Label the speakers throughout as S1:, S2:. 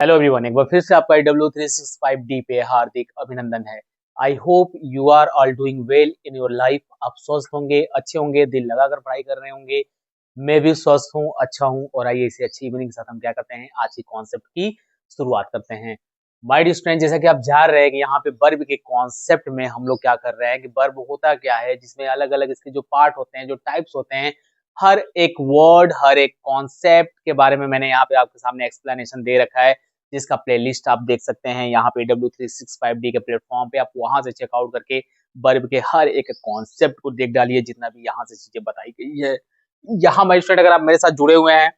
S1: Hello everyone, एक बार फिर से आपका W365D पे हार्दिक अभिनंदन है। I hope you are all doing well in your life. आप स्वस्थ होंगे, अच्छे होंगे, दिल लगाकर पढ़ाई कर रहे होंगे। मैं भी स्वस्थ हूँ, अच्छा हूँ। और आइए इसे अच्छी इवनिंग के साथ हम क्या करते हैं, आज की कॉन्सेप्ट की शुरुआत करते हैं। माय डियर स्टूडेंट, जैसा कि आप जान रहे हैं कि यहाँ पे वर्ब के कॉन्सेप्ट में हम लोग क्या कर रहे हैं कि वर्ब होता क्या है, जिसमें अलग अलग इसके जो पार्ट होते हैं, जो टाइप्स होते हैं, हर एक वर्ड, हर एक कॉन्सेप्ट के बारे में मैंने यहाँ पे आपके सामने एक्सप्लेनेशन दे रखा है, जिसका प्लेलिस्ट आप देख सकते हैं यहाँ पे W365D के प्लेटफॉर्म पे। आप वहां से चेकआउट करके वर्ब के हर एक कॉन्सेप्ट को देख डालिए, जितना भी यहाँ से चीजें बताई गई है। यहाँ मेरे स्टूडेंट, अगर आप मेरे साथ जुड़े हुए हैं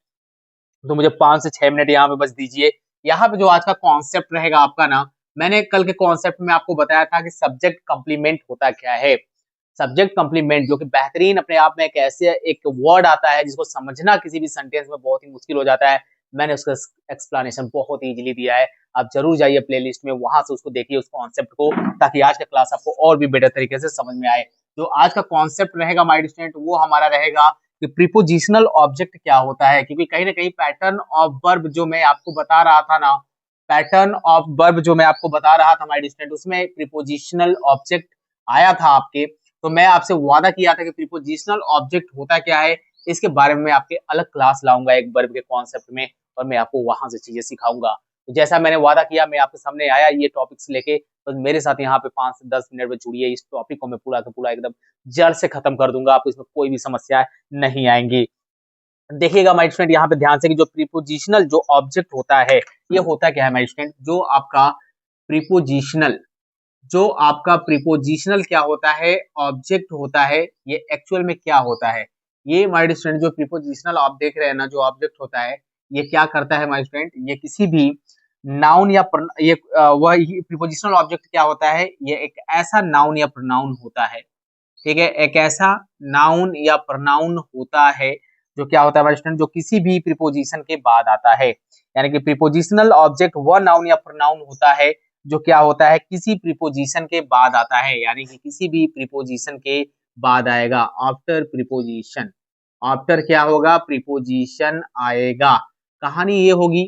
S1: तो मुझे 5 से 6 मिनट यहाँ पे बस दीजिए। यहाँ पे जो आज का कॉन्सेप्ट रहेगा आपका ना, मैंने कल के कॉन्सेप्ट में आपको बताया था कि सब्जेक्ट कंप्लीमेंट होता क्या है। सब्जेक्ट कंप्लीमेंट जो कि बेहतरीन अपने आप में एक ऐसे एक वर्ड आता है जिसको समझना किसी भी सेंटेंस में बहुत ही मुश्किल हो जाता है। मैंने उसका एक्सप्लेनेशन बहुत इजीली दिया है। आप जरूर जाइए प्लेलिस्ट में, वहां से उसको देखिए, उस कॉन्सेप्ट को, ताकि आज का क्लास आपको और भी बेटर तरीके से समझ में आए। जो आज का कॉन्सेप्ट रहेगा माय स्टूडेंट, वो हमारा रहेगा कि प्रीपोजिशनल ऑब्जेक्ट क्या होता है। क्योंकि कहीं ना कहीं पैटर्न ऑफ वर्ब जो मैं आपको बता रहा था ना, पैटर्न ऑफ वर्ब जो मैं आपको बता रहा था माय स्टूडेंट, उसमें प्रीपोजिशनल ऑब्जेक्ट आया था आपके। तो मैं आपसे वादा किया था कि प्रीपोजिशनल ऑब्जेक्ट होता क्या है, इसके बारे में मैं आपके अलग क्लास लाऊंगा एक वर्ब के कॉन्सेप्ट में, और मैं आपको वहां से चीजें सिखाऊंगा। तो जैसा मैंने वादा किया, मैं आपके सामने आया ये टॉपिक्स लेके। तो मेरे साथ यहाँ पे 5 से 10 मिनट में जुड़िए। इस टॉपिक को मैं पूरा का पूरा एकदम जड़ से खत्म कर दूंगा, आपको इसमें कोई भी समस्या नहीं आएंगी। देखिएगा माय स्टूडेंट, यहाँ पे ध्यान से कि जो प्रीपोजिशनल जो ऑब्जेक्ट होता है, ये होता क्या है माय स्टूडेंट। प्रीपोजिशनल जो आपका प्रीपोजिशनल क्या होता है, ऑब्जेक्ट होता है, ये एक्चुअल में क्या होता है। ये माय स्टूडेंट जो प्रीपोजिशनल आप देख रहे हैं ना, जो ऑब्जेक्ट होता है, ये क्या करता है माय स्टूडेंट, ये किसी भी नाउन या ये वह प्रीपोजिशनल ऑब्जेक्ट क्या होता है, ये एक ऐसा नाउन या प्रोनाउन होता है। ठीक है, एक ऐसा नाउन या प्रोनाउन होता है जो क्या होता है हमारे स्टूडेंट, जो किसी भी प्रीपोजिशन के बाद आता है। यानी कि प्रीपोजिशनल ऑब्जेक्ट वह नाउन या प्रोनाउन होता है जो क्या होता है, किसी प्रीपोजिशन के बाद आता है। यानी कि किसी भी प्रीपोजिशन के बाद आएगा, आफ्टर प्रीपोजिशन। आफ्टर क्या होगा, प्रीपोजिशन आएगा। कहानी ये होगी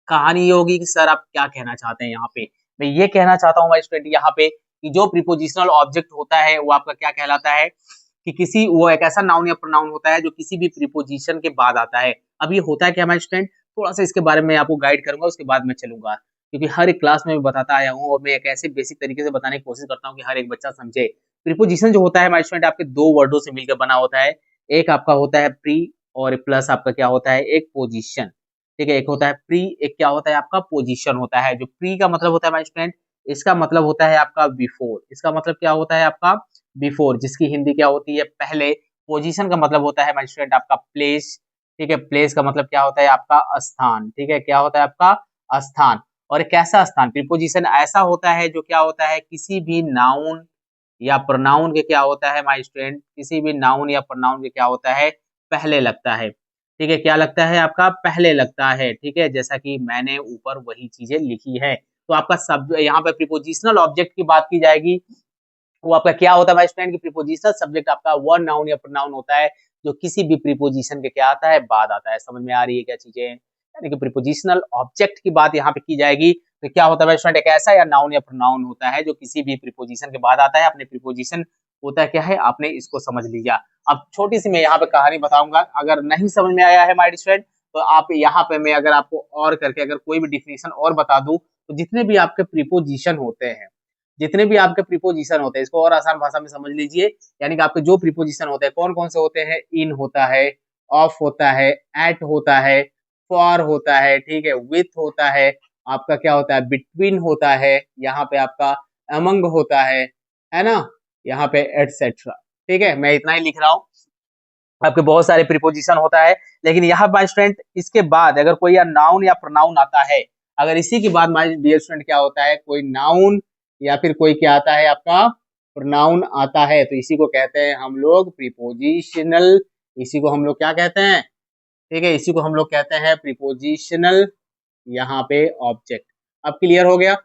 S1: कहानी ये होगी कि सर आप क्या कहना चाहते हैं यहाँ पे। मैं ये कहना चाहता हूँ माय स्टूडेंट यहाँ पे कि जो प्रीपोजिशनल ऑब्जेक्ट होता है वो आपका क्या कहलाता है, कि किसी वो एक ऐसा नाउन या प्रोनाउन होता है जो किसी भी प्रीपोजिशन के बाद आता है। अब ये होता है क्या माय स्टूडेंट, थोड़ा सा इसके बारे में आपको गाइड करूंगा, उसके बाद मैं चलूंगा। क्योंकि हर एक क्लास में मैं बताता आया हूँ, और मैं एक ऐसे बेसिक तरीके से बताने की कोशिश करता हूँ कि हर एक बच्चा समझे। प्रीपोजिशन जो होता है माय स्टूडेंट, आपके दो वर्डों से मिलकर बना होता है। एक आपका होता है प्री, और प्लस आपका क्या होता है, एक पोजिशन। ठीक है, एक होता है प्री, एक क्या होता है आपका पोजीशन होता है। जो प्री का मतलब होता है माय स्टूडेंट, इसका मतलब होता है आपका बिफोर। इसका मतलब क्या होता है आपका बिफोर, जिसकी हिंदी क्या होती है, पहले। पोजीशन का मतलब होता है माय स्टूडेंट आपका प्लेस। ठीक है, प्लेस का मतलब क्या होता है आपका स्थान। ठीक है, क्या होता है आपका स्थान। और एक कैसा स्थान, प्रीपोजिशन ऐसा होता है जो क्या होता है, किसी भी नाउन या प्रोनाउन के क्या होता है माय स्टूडेंट, किसी भी नाउन या प्रोनाउन के क्या होता है, पहले लगता है। ठीक है, क्या लगता है आपका, पहले लगता है। ठीक है, जैसा कि मैंने ऊपर वही चीजें लिखी है। तो आपका सब यहाँ पे प्रीपोजिशनल ऑब्जेक्ट की बात की जाएगी, वो आपका क्या होता है भाई स्टूडेंट, की प्रीपोजिशनल सब्जेक्ट आपका वह नाउन या प्रोनाउन होता है जो किसी भी प्रीपोजिशन के क्या आता है, बाद आता है। समझ में आ रही है क्या चीजें, यानी कि प्रीपोजिशनल ऑब्जेक्ट की बात यहाँ पे की जाएगी। तो क्या होता है भाई स्टूडेंट, एक ऐसा या नाउन या प्रोनाउन होता है जो किसी भी प्रीपोजिशन के बाद आता है। अपने प्रीपोजिशन होता क्या है, आपने इसको समझ लिया। अब छोटी सी मैं यहाँ पे कहानी बताऊंगा, अगर नहीं समझ में आया है माय स्टूडेंट, तो आप यहाँ पे मैं अगर आपको और करके अगर कोई भी डिफिनेशन और बता दूं, तो जितने भी आपके प्रीपोजिशन होते हैं, जितने भी आपके प्रीपोजिशन होते हैं, इसको और आसान भाषा में समझ लीजिए। यानी कि आपके जो प्रीपोजिशन होते हैं, कौन कौन से होते हैं, इन होता है, ऑफ होता है, एट होता है, फॉर होता है, ठीक है, विथ होता है, आपका क्या होता है, बिटवीन होता है, यहाँ पे आपका अमंग होता है ना, यहाँ पे एटसेट्रा। ठीक है, मैं इतना ही लिख रहा हूँ। आपके बहुत सारे प्रीपोजिशन होता है, लेकिन यहाँ माय स्टूडेंट इसके बाद अगर कोई या नाउन या प्रोनाउन आता है, अगर इसी के बाद माय डियर स्टूडेंट क्या होता है, कोई नाउन या फिर कोई क्या आता है आपका प्रोनाउन आता है, तो इसी को कहते हैं हम लोग प्रीपोजिशनल। इसी को हम लोग क्या कहते हैं, ठीक है, इसी को हम लोग कहते हैं प्रीपोजिशनल यहाँ पे ऑब्जेक्ट। अब क्लियर हो गया,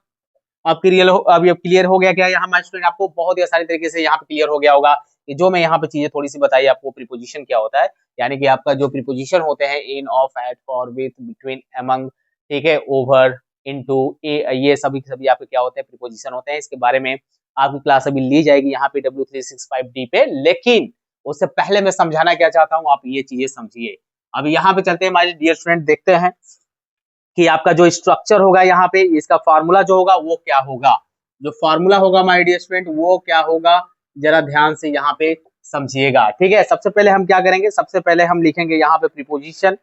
S1: अब क्लियर हो गया क्या यहाँ माय स्टूडेंट, आपको बहुत ही आसानी तरीके से यहाँ पे क्लियर हो गया होगा कि जो मैं यहाँ पे चीजें थोड़ी सी बताई आपको, प्रीपोजिशन क्या होता है। यानी कि आपका जो प्रीपोजिशन होते हैं, in, of, at, for, with, between, among, ठीक है, ओवर, इनटू, ये सभी सभी आपके क्या होते हैं, प्रीपोजिशन होते हैं। इसके बारे में आपकी क्लास अभी ली जाएगी यहाँ पे W365D पे, लेकिन उससे पहले मैं समझाना क्या चाहता हूँ, आप ये चीजें समझिए। अभी यहाँ पे चलते हैं हमारे डियर स्टूडेंट, देखते हैं कि आपका जो स्ट्रक्चर होगा यहाँ पे, इसका फार्मूला जो होगा वो क्या होगा। जो फार्मूला होगा माय डियर स्टूडेंट वो क्या होगा, जरा ध्यान से यहाँ पे समझिएगा। ठीक है, सबसे पहले हम क्या करेंगे, सबसे पहले हम लिखेंगे यहाँ पे प्रीपोजिशन।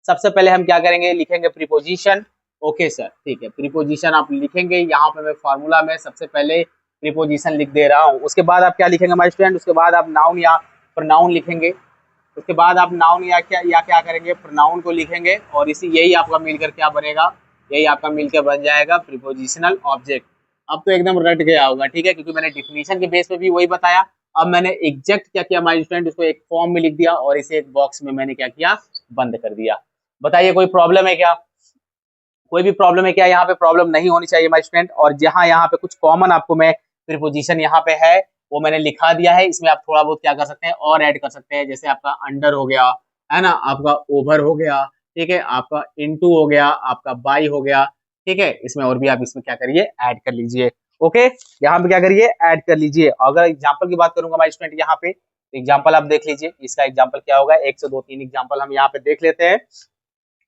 S1: सबसे पहले हम क्या करेंगे, लिखेंगे प्रीपोजिशन। ओके सर, ठीक है, प्रीपोजिशन आप लिखेंगे। यहाँ पे मैं फार्मूला में सबसे पहले प्रीपोजिशन लिख दे रहा हूँ। उसके बाद आप क्या लिखेंगे माय स्टूडेंट, उसके बाद आप नाउन या प्रोनाउन लिखेंगे। उसके बाद आप नाउन या क्या करेंगे, प्रोनाउन को लिखेंगे, और इसी यही आपका मिलकर क्या बनेगा, यही आपका मिलकर बन जाएगा प्रीपोजिशनल ऑब्जेक्ट। अब तो एकदम रट गया होगा, ठीक है, क्योंकि मैंने डिफिनीशन के बेस पे भी वही बताया। अब मैंने एग्जैक्ट क्या किया माय स्टूडेंट, उसको एक फॉर्म में लिख दिया और इसे एक बॉक्स में मैंने क्या किया, बंद कर दिया। बताइए कोई प्रॉब्लम है क्या, कोई भी प्रॉब्लम है क्या, यहाँ पे प्रॉब्लम नहीं होनी चाहिए माय स्टूडेंट। और जहाँ यहाँ पे कुछ कॉमन आपको मैं प्रीपोजिशन यहाँ पे है वो मैंने लिखा दिया है, इसमें आप थोड़ा बहुत क्या कर सकते हैं और ऐड कर सकते हैं, जैसे आपका अंडर हो गया, है ना, आपका ओवर हो गया, ठीक है, आपका इनटू हो गया, आपका बाई हो गया, ठीक है, इसमें और भी आप इसमें क्या करिए, ऐड कर लीजिए। ओके, यहाँ पे क्या करिए, ऐड कर लीजिए। अगर एग्जाम्पल की बात करूंगा माय स्टूडेंट, यहाँ पे एग्जाम्पल आप देख लीजिए, इसका एग्जाम्पल क्या होगा, 1 से 2 3 एग्जाम्पल हम यहाँ पे देख लेते हैं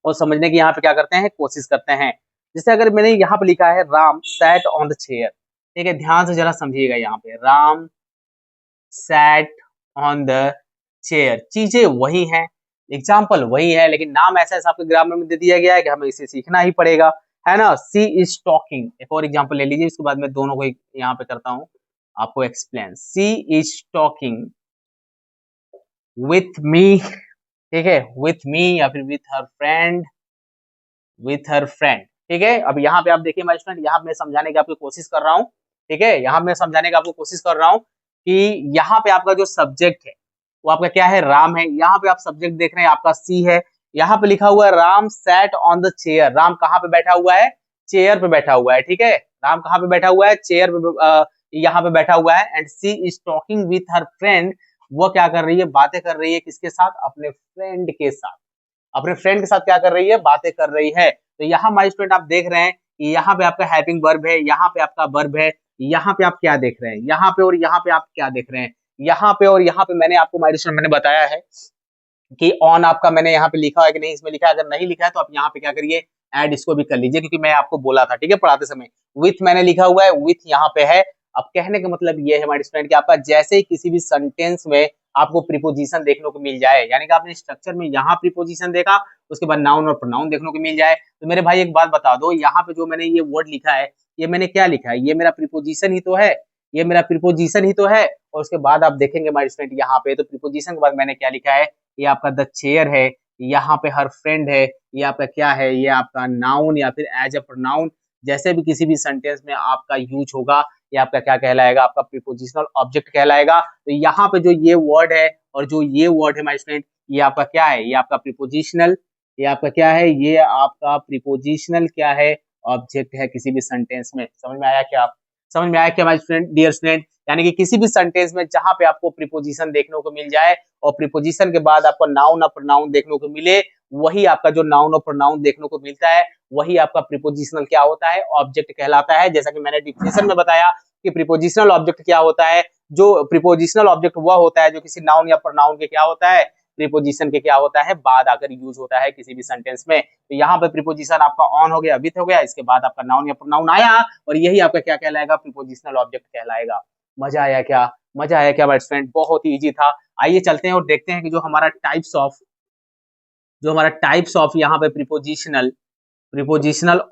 S1: और समझने की यहाँ पे क्या करते हैं, कोशिश करते हैं। जैसे अगर मैंने यहाँ पे लिखा है Ram sat on the chair, ठीक है, ध्यान से जरा समझिएगा, यहाँ पे Ram sat on the chair, चीजें वही हैं, एग्जाम्पल वही है, लेकिन नाम ऐसा ऐसा आपके ग्रामर में दे दिया गया है कि हमें इसे सीखना ही पड़ेगा, है ना। सी इज टॉकिंग, एक और एग्जाम्पल ले लीजिए, उसके बाद मैं दोनों को यहाँ पे करता हूँ आपको explain. She is talking with me, ठीक है, विथ मी या फिर विथ हर फ्रेंड, ठीक है। अब यहाँ पे आप देखिए माय स्टूडेंट, यहाँ मैं समझाने की आपकी कोशिश कर रहा हूँ, ठीक है, यहाँ मैं समझाने की आपको कोशिश कर रहा हूँ कि यहाँ पे आपका जो सब्जेक्ट है वो आपका क्या है, राम है। यहाँ पे आप सब्जेक्ट देख रहे हैं आपका सी है, यहाँ पे लिखा हुआ है Ram sat on the chair, Ram कहाँ पे बैठा हुआ है, चेयर पे बैठा हुआ है, ठीक है, राम कहाँ पे बैठा हुआ है, चेयर पे, यहाँ पे बैठा हुआ है। And she is talking with her friend, वो क्या कर रही है, बातें कर रही है, किसके साथ, अपने फ्रेंड के साथ, अपने फ्रेंड के साथ क्या कर रही है, बातें कर रही है। तो यहाँ माय स्टूडेंट आप देख रहे हैं कि यहाँ पे आपका हेल्पिंग वर्ब है, यहाँ पे आपका वर्ब है, यहाँ पे आप क्या देख रहे हैं, यहाँ पे और यहाँ पे आप क्या देख रहे हैं, यहाँ पे और यहाँ पे मैंने आपको माय स्टूडेंट मैंने बताया है कि ऑन आपका मैंने यहाँ पे लिखा है कि नहीं, इसमें लिखा है, अगर नहीं लिखा है तो आप यहाँ पे क्या करिए, ऐड इसको भी कर लीजिए, क्योंकि मैं आपको बोला था, ठीक है, पढ़ाते समय विथ मैंने लिखा हुआ है, विथ यहाँ पे है। अब कहने का मतलब ये है हमारे स्टूडेंट कि आपका जैसे ही किसी भी सेंटेंस में आपको प्रीपोजिशन देखने को मिल जाए, यानी कि आपने स्ट्रक्चर में यहाँ प्रीपोजिशन देखा, उसके बाद नाउन और प्रोनाउन देखने को मिल जाए, तो मेरे भाई एक बात बता दो, यहाँ पे जो मैंने ये वर्ड लिखा है, ये मैंने क्या लिखा है, ये मेरा प्रीपोजिशन ही तो है, ये मेरा प्रीपोजिशन ही तो है। और उसके बाद आप देखेंगे हमारे स्टूडेंट यहाँ पे, तो प्रीपोजिशन के बाद मैंने क्या लिखा है, ये आपका द चेयर है, यहाँ पे हर फ्रेंड है, ये आपका क्या है, ये आपका नाउन या फिर एज अ प्रोनाउन, जैसे भी किसी भी सेंटेंस में आपका यूज होगा, ये आपका क्या कहलाएगा, आपका प्रीपोजिशनल ऑब्जेक्ट कहलाएगा। तो यहाँ पे जो ये वर्ड है और जो ये वर्ड है माय स्टूडेंट, ये आपका क्या है, ये आपका प्रीपोजिशनल, ये आपका क्या है, ये आपका प्रीपोजिशनल क्या है, ऑब्जेक्ट है किसी भी सेंटेंस में। समझ में आया क्या, समझ में आया क्या माय स्टूडेंट, डियर स्टूडेंट, यानी कि किसी भी सेंटेंस में जहां पे आपको प्रीपोजिशन देखने को मिल जाए और प्रीपोजिशन के बाद आपको नाउन और प्रोनाउन देखने को मिले, वही आपका जो नाउन और प्रोनाउन देखने को मिलता है वही आपका प्रीपोजिशनल क्या होता है, ऑब्जेक्ट कहलाता है। जैसा कि मैंने डिफिनेशन में बताया कि प्रीपोजिशनल ऑब्जेक्ट क्या होता है, जो प्रीपोजिशनल ऑब्जेक्ट वह होता है जो किसी नाउन या प्रोनाउन के क्या होता है, प्रीपोजिशन के क्या होता है, बाद आकर यूज होता है किसी भी सेंटेंस में। तो यहाँ पे प्रीपोजिशन आपका ऑन हो गया, विथ हो गया, इसके बाद आपका नाउन या प्रोनाउन आया और यही आपका क्या कहलाएगा, प्रीपोजिशनल ऑब्जेक्ट कहलाएगा। मजा आया क्या, मजा आया क्या माय फ्रेंड, बहुत ही इजी था। आइए चलते हैं और देखते हैं कि जो हमारा टाइप्स ऑफ यहाँ पे प्रीपोजिशनल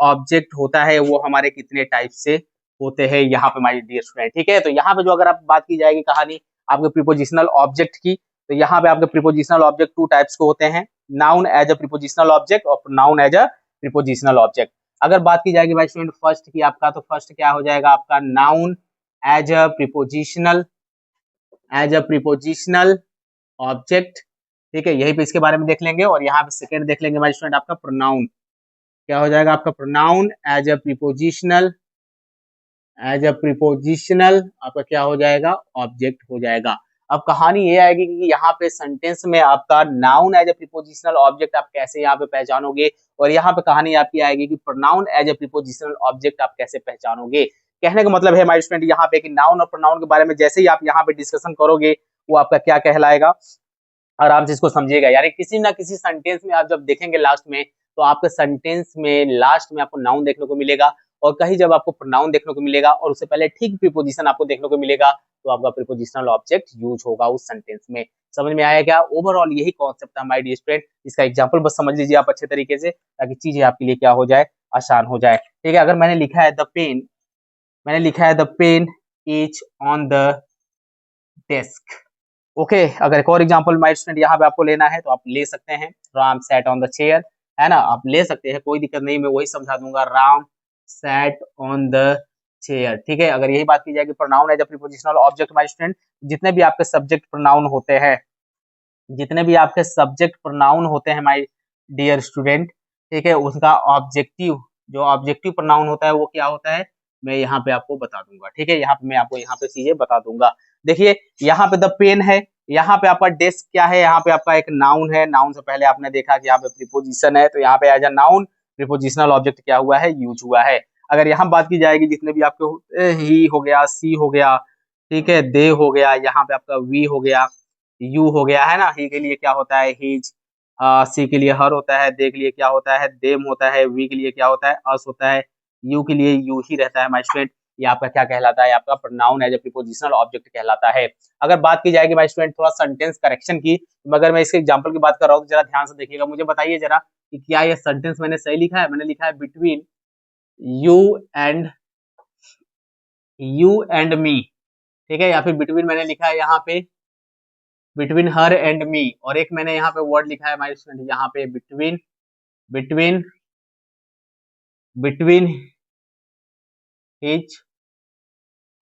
S1: ऑब्जेक्ट होता है वो हमारे कितने टाइप से होते हैं यहाँ पे माय डियर स्टूडेंट, ठीक है। तो यहाँ पे जो अगर आप बात की जाएगी कहानी आपके प्रीपोजिशनल ऑब्जेक्ट की, तो यहाँ पे आपके प्रीपोजिशनल ऑब्जेक्ट 2 टाइप्स के होते हैं, noun as a prepositional object और noun as a prepositional object. अगर बात की जाएगी माय स्टूडेंट फर्स्ट की आपका, तो फर्स्ट क्या हो जाएगा आपका, noun as a prepositional object, ठीक है, यही पे इसके बारे में देख लेंगे। और यहाँ पे सेकंड देख लेंगे माय स्टूडेंट आपका प्रोनाउन, क्या हो जाएगा आपका प्रोनाउन एज अ प्रीपोजिशनल आपका क्या हो जाएगा, ऑब्जेक्ट हो जाएगा। अब कहानी ये आएगी कि यहाँ पे सेंटेंस में आपका noun as a prepositional object आप कैसे यहाँ पे पहचानोगे, और यहाँ पे कहानी आपकी आएगी कि pronoun as a prepositional object आप कैसे पहचानोगे। कहने का मतलब है माय स्टूडेंट यहाँ पे कि नाउन और प्रोनाउन के बारे में जैसे ही आप यहाँ पे डिस्कशन करोगे वो आपका क्या कहलाएगा, आराम से इसको समझिएगा। यानी किसी ना किसी सेंटेंस में आप जब देखेंगे लास्ट में, तो आपके सेंटेंस में लास्ट में आपको नाउन देखने को मिलेगा, और कहीं जब आपको प्रोनाउन देखने को मिलेगा और उससे पहले ठीक प्रीपोजिशन आपको देखने को मिलेगा, तो आपका प्रीपोजिशनल ऑब्जेक्ट यूज होगा उस सेंटेंस में। समझ में आया क्या? ओवरऑल यही कॉन्सेप्ट है माय डियर स्टूडेंट। इसका एग्जांपल बस समझ लीजिए आप अच्छे तरीके से, ताकि चीजें आपके लिए क्या हो जाए, आसान हो जाए। ठीक है, अगर मैंने लिखा है द पेन, मैंने लिखा है the pen is on the desk. Okay, अगर एक और एग्जांपल माय स्टूडेंट यहाँ पे आपको लेना है तो आप ले सकते हैं, Ram sat on the chair, है ना, आप ले सकते हैं, कोई दिक्कत नहीं, मैं वही समझा दूंगा, Ram sat on the chair. ठीक है, अगर यही बात की जाए कि pronoun as a prepositional object my student, जितने भी आपके सब्जेक्ट प्रोनाउन होते हैं, जितने भी आपके सब्जेक्ट प्रोनाउन होते हैं माय डियर स्टूडेंट, ठीक है, उसका ऑब्जेक्टिव, जो ऑब्जेक्टिव प्रोनाउन होता है वो क्या होता है, मैं यहाँ पे आपको बता दूंगा। ठीक है, यहाँ पे मैं आपको यहाँ पे चीजें बता दूंगा। देखिए यहाँ पे द पेन है, यहाँ पे आपका डेस्क क्या है, यहाँ पे आपका एक नाउन है, नाउन से पहले आपने देखा कि यहाँ पे प्रीपोजिशन है, तो यहाँ पे as a noun prepositional object क्या हुआ है, यूज हुआ है। अगर यहाँ बात की जाएगी जितने भी आपके ही हो गया, सी हो गया, ठीक है, दे हो गया, यहाँ पे आपका वी हो गया, यू हो गया, है ना, ही के लिए क्या होता है, हिज, सी के लिए हर होता है, दे के लिए क्या होता है, देम होता है, वी के लिए क्या होता है, अस होता है, यू के लिए यू ही रहता है माय स्टूडेंट। ये आपका क्या कहलाता है, आपका pronoun as a prepositional object कहलाता है। अगर बात की जाएगी माय स्टूडेंट थोड़ा सेंटेंस करेक्शन की, मगर मैं इसके एग्जांपल की बात कर रहा हूँ तो जरा ध्यान से देखिएगा, मुझे बताइए जरा कि क्या ये सेंटेंस मैंने सही लिखा है। मैंने लिखा है between you and, you and me, ठीक है, या फिर बिटवीन मैंने लिखा है यहाँ पे बिटवीन हर एंड मी, और एक मैंने यहाँ पे वर्ड लिखा है माय स्टूडेंट यहाँ पे between, between, between his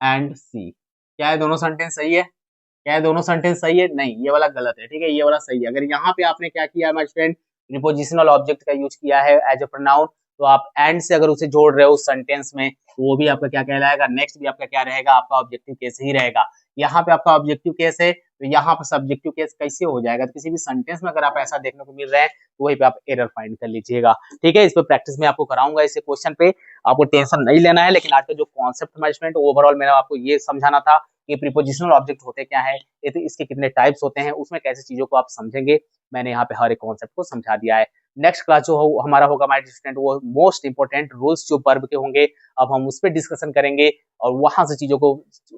S1: and see. क्या है दोनों सेंटेंस सही है? क्या है दोनों सेंटेंस सही है? नहीं, ये वाला गलत है। ठीक है, ये वाला सही है। अगर यहाँ पे आपने क्या किया माय फ्रेंड, प्रीपोजिशनल ऑब्जेक्ट का यूज किया है एज अ प्रोनाउन, तो आप एंड से अगर उसे जोड़ रहे हो उस सेंटेंस में, तो वो भी आपका क्या कहलाएगा, नेक्स्ट भी आपका क्या रहेगा, आपका ऑब्जेक्टिव केस ही रहेगा। यहाँ पे आपका ऑब्जेक्टिव केस है, तो यहाँ पे सब्जेक्टिव केस कैसे हो जाएगा? तो किसी भी सेंटेंस में अगर आप ऐसा देखने को मिल रहा है तो वहीं पे आप एरर फाइंड कर लीजिएगा। ठीक है, इस पे प्रैक्टिस में आपको कराऊंगा, इसे क्वेश्चन पे आपको टेंशन नहीं लेना है। लेकिन आज का जो कॉन्सेप्ट मैनेजमेंट ओवरऑल मेरा आपको ये समझाना था कि प्रीपोजिशनल ऑब्जेक्ट होते क्या है, इसके कितने टाइप्स होते हैं, उसमें कैसे चीजों को आप समझेंगे, मैंने यहाँ पे हर एक कॉन्सेप्ट को समझा दिया है। नेक्स्ट क्लास जो हो हमारा होगा माय स्टूडेंट, वो मोस्ट इंपोर्टेंट रूल्स जो वर्ब के होंगे, अब हम उस पर डिस्कशन करेंगे और वहां से चीजों को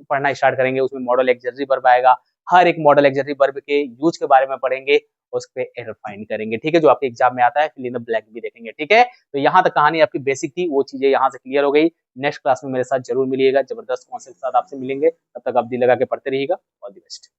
S1: पढ़ना स्टार्ट करेंगे। उसमें मॉडल एक्सरजी वर्ब आएगा, हर एक मॉडल एक्सरजी वर्ब के यूज के बारे में पढ़ेंगे, उस पे एरर फाइंड करेंगे। ठीक है, जो आपके एग्जाम में आता है, फिल इन द ब्लैंक भी देखेंगे। ठीक है, तो यहाँ तक कहानी आपकी बेसिक थी, वो चीजें यहाँ से क्लियर हो गई। नेक्स्ट क्लास में मेरे साथ जरूर मिलिएगा, जबरदस्त कॉन्सेप्ट के साथ आपसे मिलेंगे। तब तक आप दिल लगा के पढ़ते रहिएगा। All the best.